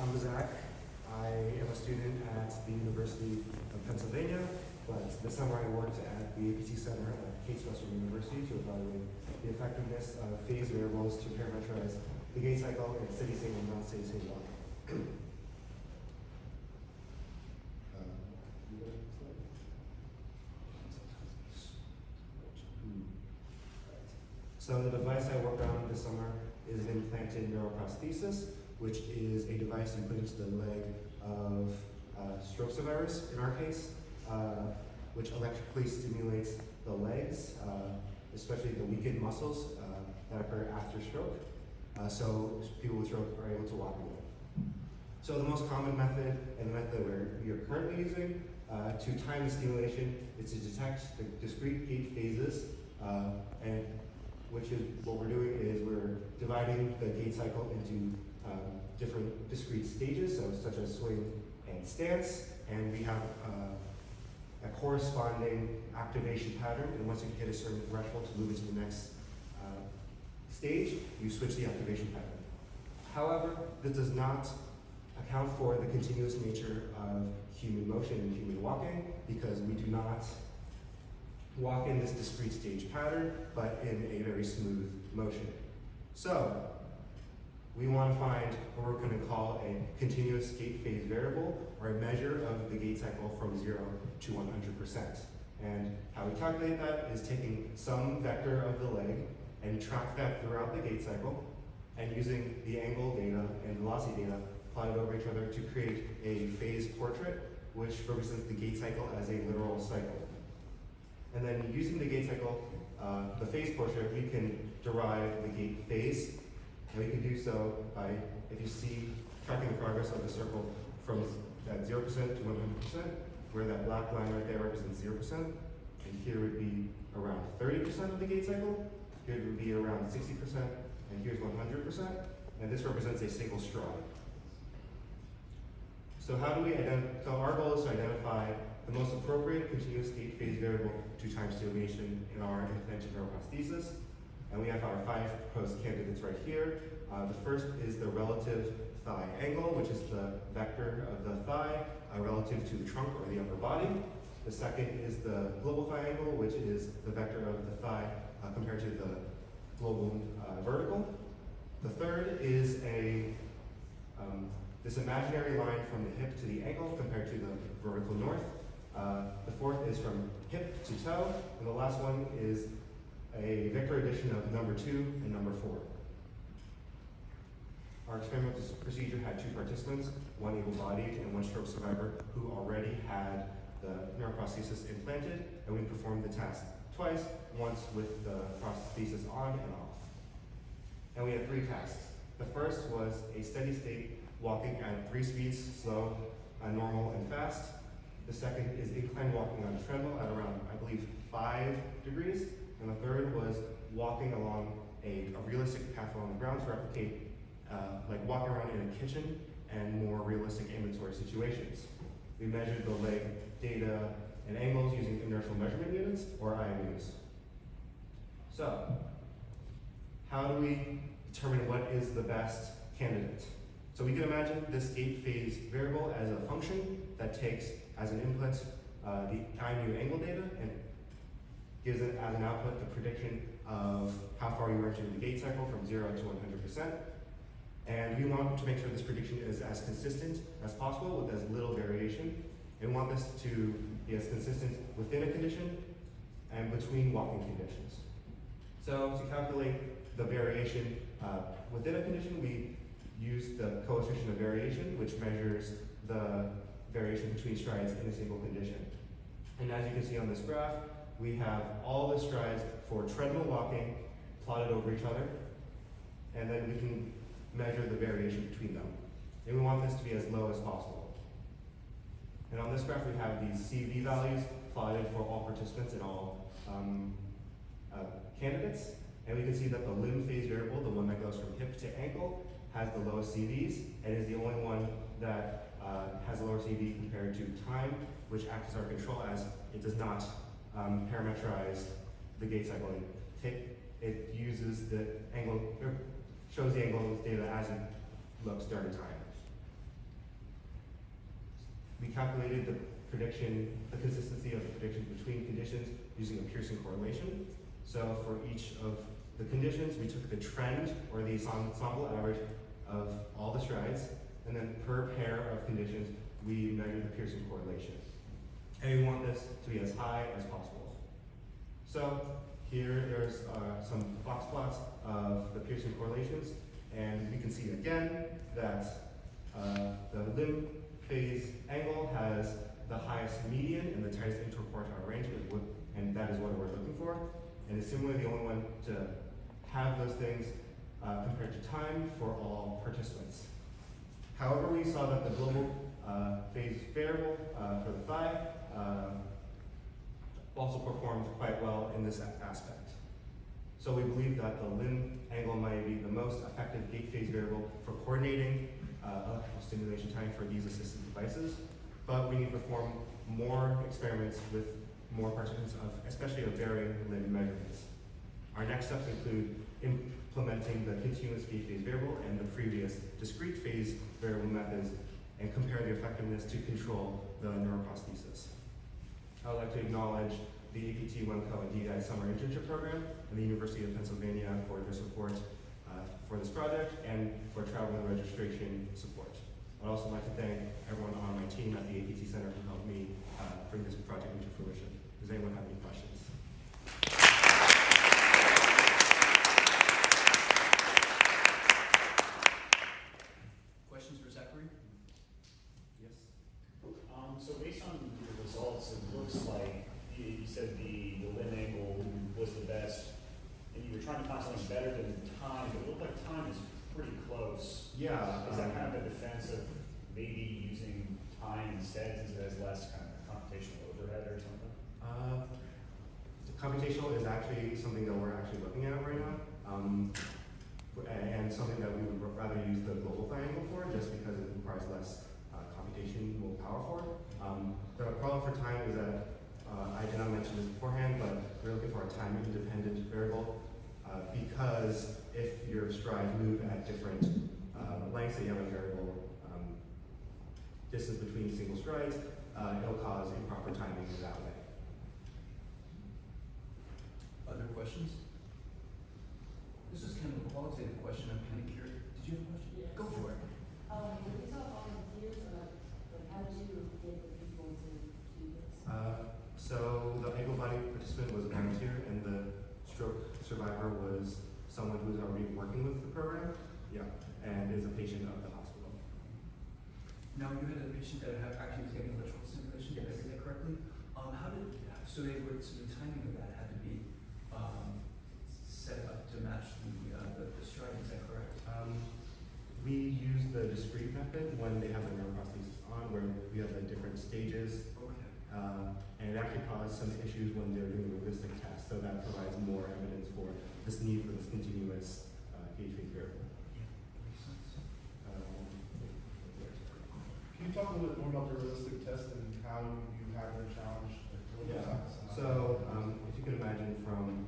I'm Zach. I am a student at the University of Pennsylvania, but this summer I worked at the APC Center at Case Western University to evaluate the effectiveness of phase variables to parameterize the gait cycle in steady state and non-steady state walking. So the device I worked on this summer is an implanted neuroprosthesis, which is a device you put into the leg of stroke survivors, in our case, which electrically stimulates the legs, especially the weakened muscles that occur after stroke, so people with stroke are able to walk again. So the most common method, and the method we are currently using to time the stimulation, is to detect the discrete gait phases, and which is what we're doing is we're dividing the gait cycle into different discrete stages, so such as swing and stance, and we have a corresponding activation pattern, and once you hit a certain threshold to move into the next stage, you switch the activation pattern. However, this does not account for the continuous nature of human motion and human walking, because we do not walk in this discrete stage pattern, but in a very smooth motion. So, we want to find what we're going to call a continuous gait phase variable, or a measure of the gait cycle from 0 to 100%. And how we calculate that is taking some vector of the leg and track that throughout the gait cycle, and using the angle data and velocity data plotted over each other to create a phase portrait, which represents the gait cycle as a literal cycle. And then using the gait cycle, the phase portrait, we can derive the gait phase. And we can do so by, if you see, tracking the progress of the circle from that 0% to 100%, where that black line right there represents 0%, and here would be around 30% of the gait cycle, here would be around 60%, and here's 100%, and this represents a single stride. So how do we identify, so our goal is to identify the most appropriate continuous gait phase variable to time stimulation in our implanted neuroprosthesis. And we have our 5 proposed candidates right here. The first is the relative thigh angle, which is the vector of the thigh relative to the trunk or the upper body. The second is the global thigh angle, which is the vector of the thigh compared to the global vertical. The third is this imaginary line from the hip to the ankle compared to the vertical north. The fourth is from hip to toe, and the last one is a vector addition of number 2 and number 4. Our experimental procedure had 2 participants, one able-bodied and one stroke survivor, who already had the neuroprosthesis implanted, and we performed the task twice, once with the prosthesis on and off. And we had 3 tasks. The first was a steady state walking at 3 speeds, slow, normal, and fast. The second is incline walking on a treadmill at around, I believe, 5 degrees. And the third was walking along a realistic path along the ground to replicate, like walking around in a kitchen and more realistic inventory situations. We measured the leg data and angles using inertial measurement units, or IMUs. So, how do we determine what is the best candidate? So we can imagine this gait phase variable as a function that takes as an input the IMU angle data and gives it as an output the prediction of how far you are into the gait cycle from 0 to 100%. And we want to make sure this prediction is as consistent as possible with as little variation. And we want this to be as consistent within a condition and between walking conditions. So to calculate the variation within a condition, we use the coefficient of variation, which measures the variation between strides in a single condition. And as you can see on this graph, we have all the strides for treadmill walking plotted over each other, and then we can measure the variation between them. And we want this to be as low as possible. And on this graph, we have these CV values plotted for all participants and all candidates. And we can see that the limb phase variable, the one that goes from hip to ankle, has the lowest CVs and is the only one that has a lower CV compared to time, which acts as our control as it does not parameterize the gait cycle. It uses the angle, shows the angle data as it looks during time. We calculated the consistency of the predictions between conditions using a Pearson correlation. So for each of the conditions, we took the trend or the ensemble average of all the strides, and then per pair of conditions, we measured the Pearson correlation. And we want this to be as high as possible. So here there's some box plots of the Pearson correlations, and we can see again that the limb phase angle has the highest median and the tightest interquartile range, and that is what we're looking for. And it's similarly the only one to have those things compared to time for all participants. However, we saw that the global phase variable for the thigh also performed quite well in this aspect. So we believe that the limb angle might be the most effective gait phase variable for coordinating electrical stimulation time for these assistive devices, but we need to perform more experiments with more participants, especially of varying limb measurements. Our next steps include implementing the continuous gait phase variable and the previous discrete phase variable methods and compare the effectiveness to control the neuroprosthesis. I would like to acknowledge the APT, WEMCO, and DDI Summer Internship Program and the University of Pennsylvania for their support for this project and for travel and registration support. I'd also like to thank everyone on my team at the APT Center who helped me bring this project into fruition. Does anyone have any questions? Questions for Zachary? Yes. So based on your results, it looks like you said the limb angle was the best, and you were trying to find something better than time, but it looked like time is pretty close. Yeah. Is that kind of a defense of maybe using time instead since it has less kind of computational overhead or something? Computational is actually something that we're actually looking at right now, and something that we would rather use the global triangle for, just because it requires less computational power for. The problem for time is that I did not mention this beforehand, but we're looking for a time-independent variable because if your strides move at different lengths, and you have a variable distance between single strides, it'll cause improper timing that way. Other questions? This is kind of a qualitative question. I'm kind of curious. Did you have a question? Yeah. Go for it. When you saw volunteers, how did you get the people to do this? So the able body participant was a volunteer, and the stroke survivor was someone who was already working with the program. Yeah, and is a patient of the hospital. Now, you had a patient that actually was getting electrical stimulation. Did I get that correctly? So the timing of that had to be set up to match the stride. Is that correct? We use the discrete method when they have the neuroprosthesis on, where we have the different stages, Okay. and it actually caused some issues when they're doing the realistic test. So that provides more evidence for this need for this continuous gauge phase variable. Yeah, makes sense. Can you talk a little bit more about the realistic test and how you have the challenge? So if you can imagine from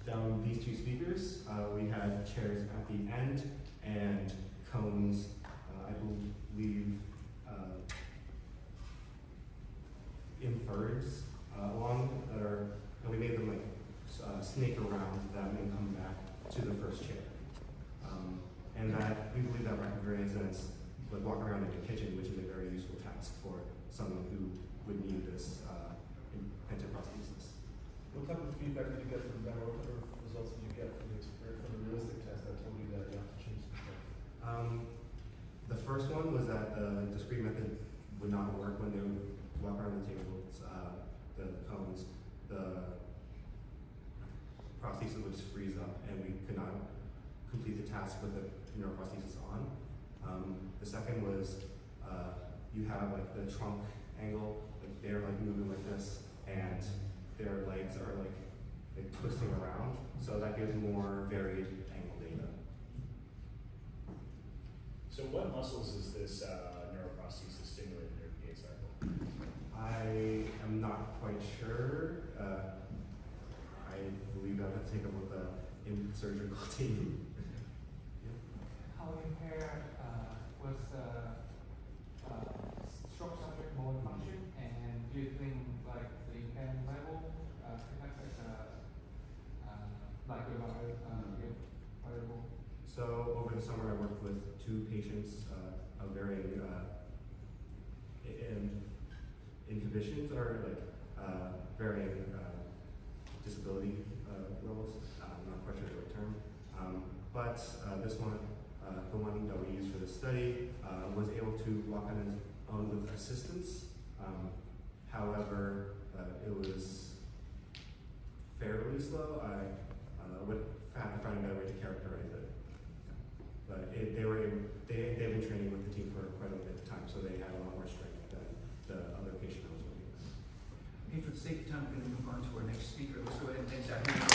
down these two speakers, we had chairs at the end and cones, I believe, inverts along that are, and we made them snake around them and come back to the first chair. And that we believe that rapid variance and it's like walk around in the kitchen, which is a very useful task for someone who would need this implanted prosthesis. What type of feedback did you get from them? What type of results did you get from the realistic test that told you that you have to change some stuff? The first one was that the discrete method would not work when they would walk around the tables, the cones, the prosthesis would freeze up and we could not complete the task with the neuroprosthesis on. The second was you have like the trunk angle, like they're like moving like this and their legs are like twisting around, so that gives more varied angle data. So what muscles is this neuroprosthesis stimulating in your gait cycle? I am not quite sure. I believe I have to take up with the surgical team. How you compare with with 2 patients of varying inhibitions or like varying disability levels. I'm not quite sure the right term. But this one, the one that we used for the study, was able to walk on his own with assistance. However, it was fairly slow. I would have to find a better way to characterize it. But they've been training with the team for quite a bit of time, so they had a lot more strength than the other patient I was working with. Okay, for the sake of time, we're going to move on to our next speaker. Let's go ahead and thank Zachary.